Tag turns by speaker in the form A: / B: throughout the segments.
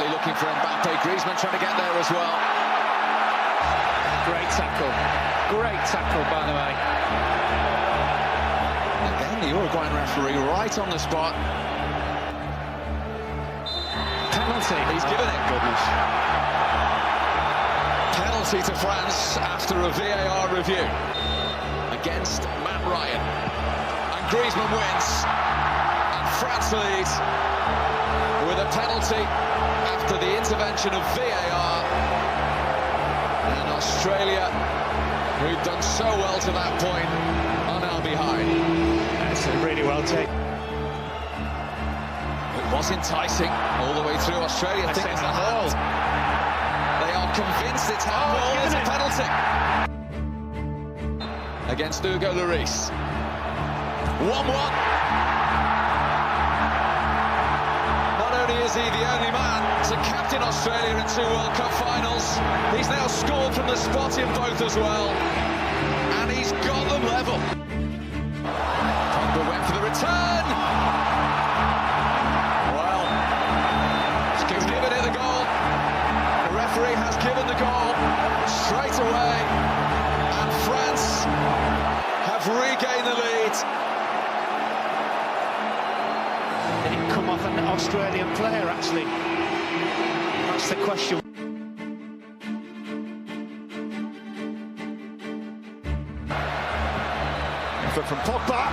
A: desperately looking for Mbappe. Griezmann trying to get there as well.
B: Great tackle. Great tackle, by the way.
A: Again, the Uruguayan referee right on the spot.
B: Penalty.
A: He's given it.
B: Goodness.
A: Penalty to France after a VAR review against Matt Ryan. And Griezmann wins. And France leads with a penalty after the intervention of VAR. And Australia, who've done so well to that point, are now behind.
B: That's really well taken.
A: It was enticing all the way through. Australia think it's a hold. They are convinced it's handball. It's a penalty against Hugo Lloris. 1-1. Not only is he the only man to captain Australia in 2 World Cup finals, he's now scored from the spot in both as well, and he's got them level. Pogba went for the return. Well, he's given it the goal. The referee has given the goal straight away, and France have regained the lead.
B: Did it come off an Australian player, actually? That's the question.
C: Effort from Pogba.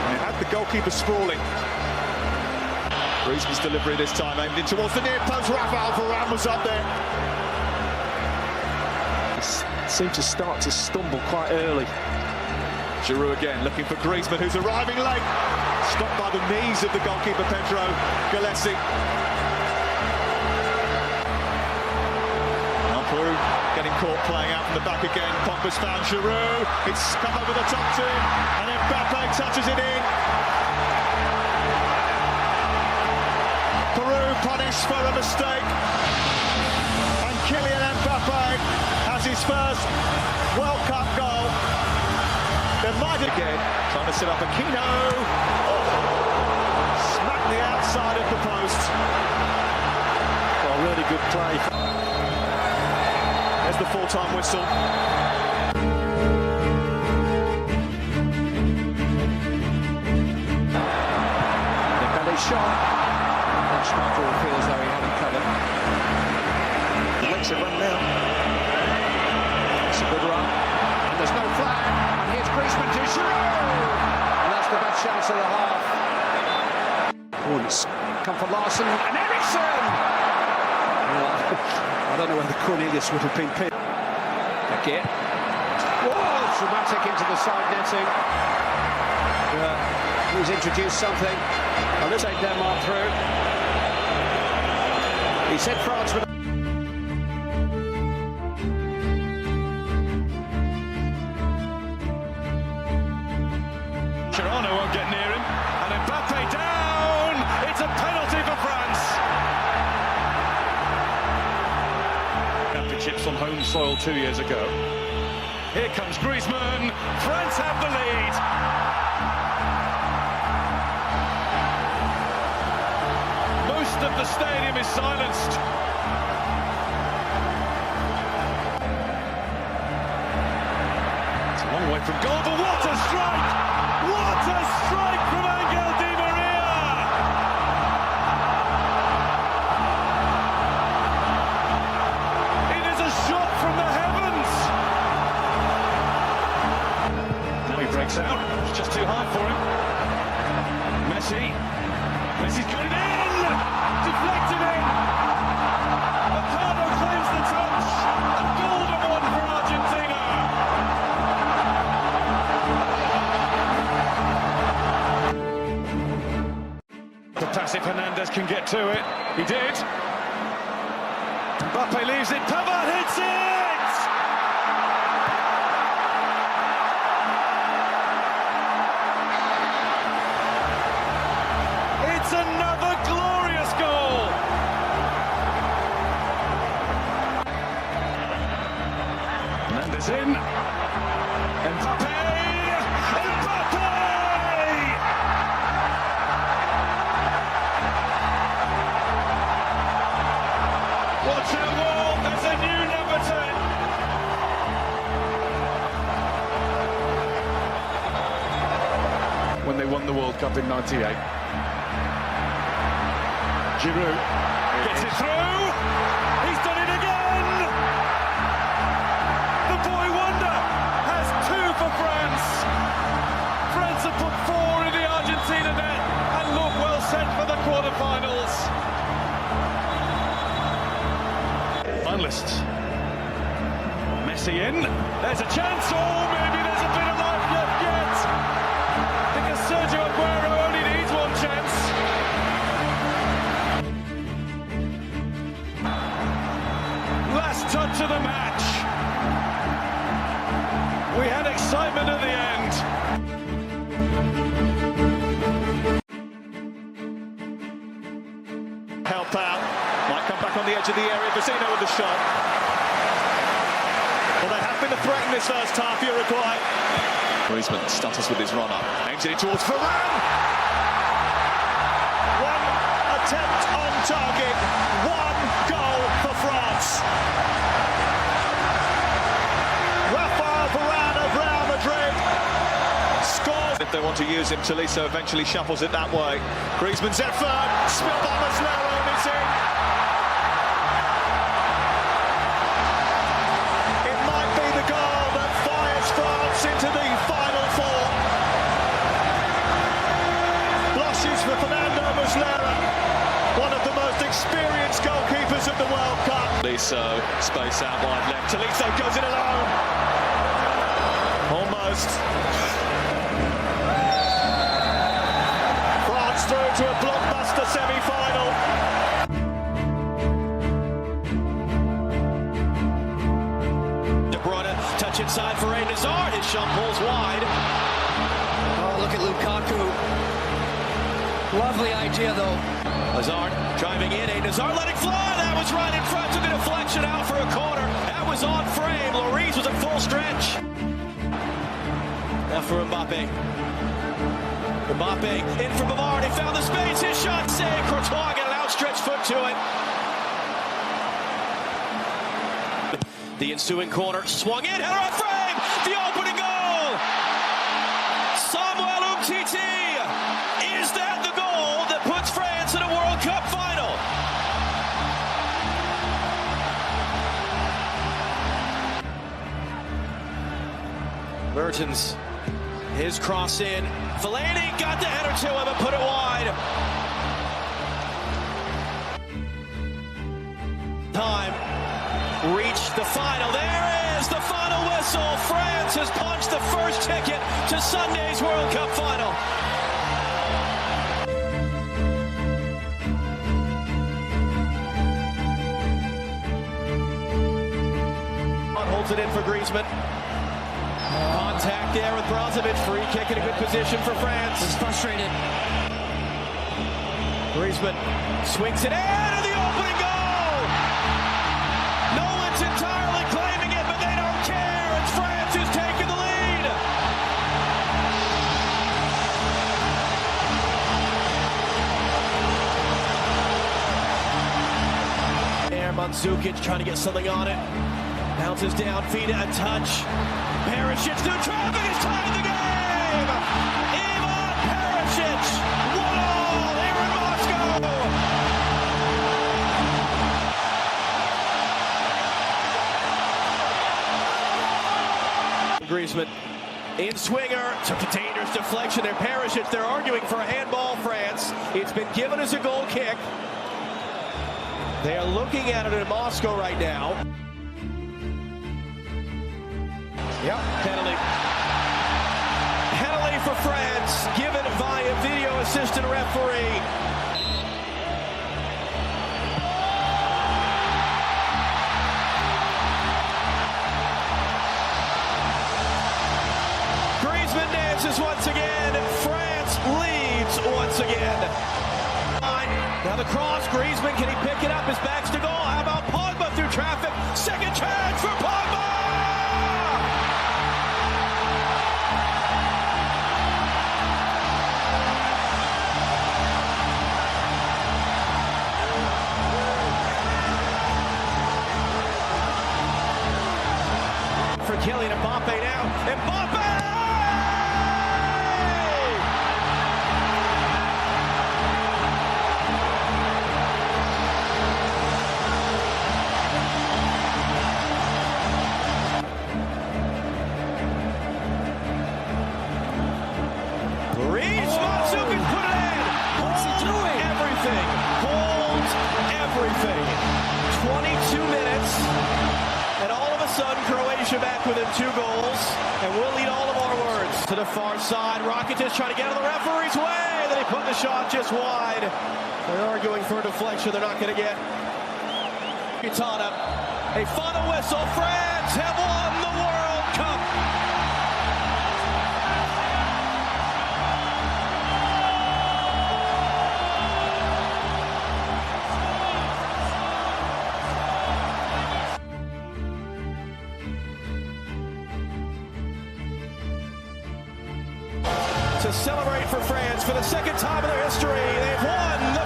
C: And it had the goalkeeper sprawling. Griezmann's delivery this time aimed in towards the near post. Rafael Varane was up there.
D: He seemed to start to stumble quite early.
C: Giroud again looking for Griezmann, who's arriving late. Stopped by the knees of the goalkeeper Pedro Gallesi. Peru getting caught playing out from the back again. Pogba's found Giroud. It's come over the top to him, and Mbappe touches it in. Peru punished for a mistake, and Kylian Mbappe has his first World Cup goal. There might again trying to set up Aquino. Smacked the outside of the post.
D: Well, really good play.
C: There's the full-time whistle.
D: The belly shot. And Schmeichel feels though he had it covered. He lets it run now. It's a good run. And there's no flag. And here's Griezmann to Giroud. And that's the best chance of the half. Oh, it's come for Larson. And Eriksen! I don't know whether Cornelius would have been pinned. Back whoa, dramatic into the side netting. He's introduced something. I'll just take Denmark through. He said France would.
C: Cherano won't get near him. And Mbappe down! It's a penalty for France! Championships on home soil 2 years ago. Here comes Griezmann. France have the lead. Most of the stadium is silenced. It's a long way from goal, but what a strike! What a strike from Angel Di Maria! Out. It's just too high for him. Messi's got it in! Deflected in! Mercado claims the touch! A golden one for Argentina! The passive Hernandez can get to it. He did. Mbappe leaves it. Pavard hits it! It's another glorious goal! Mendes in. Mbappe! Mbappe! won the World Cup in '98. Giroud gets it through. He's done it again. The boy wonder has 2 for France. France have put 4 in the Argentina net and look well set for the quarterfinals. Finalists. Messi in. There's a chance. Oh, maybe there's a bit of life left yet. Because Sergio Aguero only needs 1 chance. Last touch of the match. We had excitement at the end. Help out. Might come back on the edge of the area. Vecino with the shot. Well, they have been a threat in this first half, Uruguay. Griezmann stutters with his run-up. Aims it towards Varane. 1 attempt on target. 1 goal for France. Rafael Varane of Real Madrid scores. If they want to use him, Tolisso eventually shuffles it that way. Griezmann's effort. Spilled by Muslera and it's in. Into the final 4. Blushes for Fernando Muslera, one of the most experienced goalkeepers of the World Cup. Tolisso, space out wide left. Tolisso goes in alone. Almost. France through to a blockbuster semi-final.
E: Touch inside for Eden Hazard. His shot pulls wide.
B: Oh, look at Lukaku. Lovely idea, though.
E: Hazard driving in. Eden Hazard letting fly. That was right in front. Took a deflection out for a corner. That was on frame. Lloris was at full stretch. Now for Mbappe. Mbappe in for Bavard. He found the space. His shot saved. Courtois got an outstretched foot to it. The ensuing corner, swung in, header on frame, the opening goal! Samuel Umtiti! Is that the goal that puts France in a World Cup final? Mertens, his cross in, Fellaini got the header to him and put it wide. Time. Reached the final. There is the final whistle. France has punched the first ticket to Sunday's World Cup final. Holds it in for Griezmann. Contact there with Brozovic. Free kick in a good position for France.
B: He's frustrated.
E: Griezmann swings it in and the opening goal. No one's entirely claiming it, but they don't care. It's France who's taking the lead. There, Mandzukic trying to get something on it. Bounces down, feet a touch. Perisic through traffic, it's tied the game. Ivan Perisic, 1-1 here in Moscow. Griezmann in swinger, took a dangerous deflection there. Perisic, they're arguing for a handball, France. It's been given as a goal kick. They are looking at it in Moscow right now. Yep, penalty. Penalty for France, given via video assistant referee. Griezmann dances once again. France leads once again. Now the cross, Griezmann, can he pick it up? His back's to goal. How about Pogba through traffic? Second chance for Pogba! For Kylian Mbappe now. Mbappe! sudden, Croatia back within 2 goals, and we'll lead all of our words. To the far side, Rakitic trying to get out of the referee's way, then he put the shot just wide. They're arguing for a deflection they're not going to get. Gitana, a final whistle. France have won the World Cup. To celebrate for France for the second time in their history, they've won the